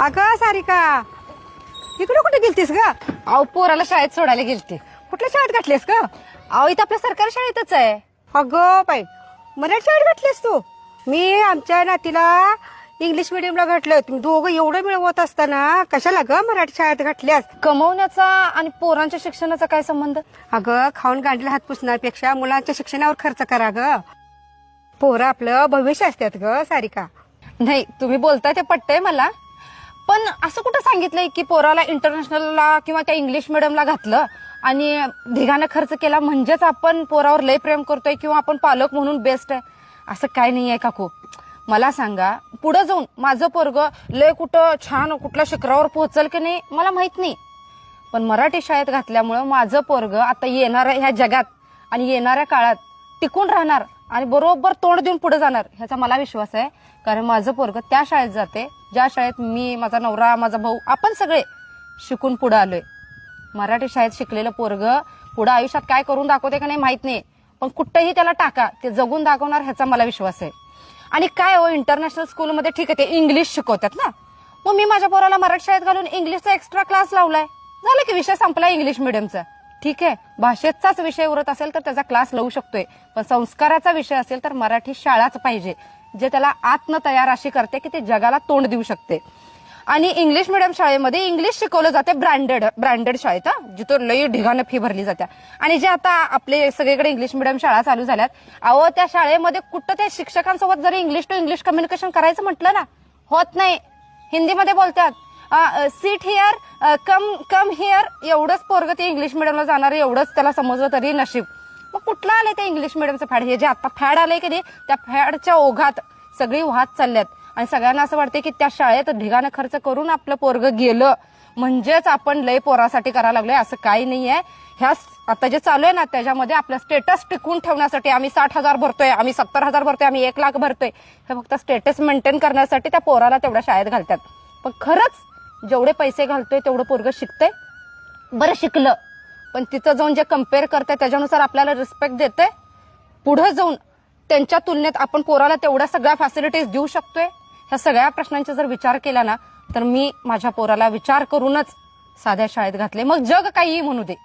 अगं सारिका, इकडे कुठे गेलतीस ग? अहो पोराला शाळेत सोडायला गेलते. कुठल्या शाळेत घातलीस ग? अहो इथं आपल्या सरकारी शाळेतच आहे. अगं बाई, मराठी शाळेत घातलीस तू? मी आमच्या नातीला इंग्लिश मिडियमला घातलं. तुम्ही दोघं एवढं मिळवत असताना कशाला ग मराठी शाळेत घातल्यास? कमवण्याचा आणि पोरांच्या शिक्षणाचा काय संबंध? अगं खाऊन गांडीला हात पुसण्यापेक्षा मुलांच्या शिक्षणावर खर्च करा ग. पोरं आपलं भविष्य असतात ग सारिका. नाही, तुम्ही बोलताय ते पटतंय मला, पण असं कुठं सांगितलंय की पोराला इंटरनॅशनलला किंवा त्या इंग्लिश मिडियमला घातलं आणि ढिगाने खर्च केला म्हणजेच आपण पोरावर लय प्रेम करतोय किंवा आपण पालक म्हणून बेस्ट आहे, असं काय नाहीये काकू. मला सांगा, पुढे जाऊन माझं पोरगं लय कुठं छान कुठल्या शिखरावर पोहोचल की नाही मला माहित नाही, पण मराठी शाळेत घातल्यामुळं माझं पोरगं आता येणाऱ्या ह्या जगात आणि येणाऱ्या काळात टिकून राहणार आणि बरोबर तोंड देऊन पुढे जाणार ह्याचा मला विश्वास आहे. कारण माझं पोरगं त्या शाळेत जाते ज्या शाळेत मी, माझा नवरा, माझा भाऊ, आपण सगळे शिकून पुढे आलोय. मराठी शाळेत शिकलेलं पोरगं पुढे आयुष्यात काय करून दाखवते का नाही माहित नाही, पण कुठंही त्याला टाका ते जगून दाखवणार ह्याचा मला विश्वास आहे. आणि काय हो, इंटरनॅशनल स्कूलमध्ये ठीक आहे ते इंग्लिश शिकवतात ना, मग मी माझ्या पोराला मराठी शाळेत घालून इंग्लिशचा एक्स्ट्रा क्लास लावलाय. झालं की विषय संपला इंग्लिश मिडियमचा. ठीक आहे, भाषेचाच विषय उरत असेल तर त्याचा क्लास लावू शकतोय, पण संस्काराचा विषय असेल तर मराठी शाळाच पाहिजे, जे त्याला आत्म तयार अशी करते की ते जगाला तोंड देऊ शकते. आणि इंग्लिश मिडियम शाळेमध्ये इंग्लिश शिकवलं जाते ब्रँडेड शाळेत, जिथं लई ढिगाने फी भरली जाते. आणि जे आता आपले सगळीकडे इंग्लिश मिडियम शाळा चालू झाल्यात, अहो त्या शाळेमध्ये कुठं त्या शिक्षकांसोबत जरी इंग्लिश टू इंग्लिश कम्युनिकेशन करायचं म्हटलं ना, होत नाही. हिंदीमध्ये बोलतात, सीट हिअर, कम हिअर, एवढंच पोरगं ते इंग्लिश मिडियमला जाणार, एवढंच त्याला समजलं तरी नशीब. मग कुठलं आलंय ते इंग्लिश मिडियमचं फॅड? हे जे आता फॅड आलंय की नाही, त्या फॅडच्या ओघात सगळी वाहत चालल्यात आणि सगळ्यांना असं वाटतं की त्या शाळेत ढिगाने खर्च करून आपलं पोरगं गेलं म्हणजेच आपण लय पोरासाठी करायला लागलोय. असं काही नाहीये. ह्या आता जे चालू आहे ना त्याच्यामध्ये आपलं स्टेटस टिकवून ठेवण्यासाठी आम्ही 60,000 भरतोय, आम्ही 70,000 भरतोय, आम्ही 1,00,000 भरतोय, हे फक्त स्टेटस मेंटेन करण्यासाठी त्या पोराला तेवढ्या शाळेत घालतात. पण खरंच जेवढे पैसे घालतोय तेवढं पोरगं शिकतंय? बरं शिकलं, पण तिथं जाऊन जे कम्पेअर करते त्याच्यानुसार आपल्याला रिस्पेक्ट देते? पुढे जाऊन त्यांच्या तुलनेत आपण पोराला तेवढ्या सगळ्या फॅसिलिटीज देऊ शकतोय? ह्या सगळ्या प्रश्नांचा जर विचार केला ना, तर मी माझ्या पोराला विचार करूनच साध्या शाळेत घातले. मग जग काही म्हणू दे,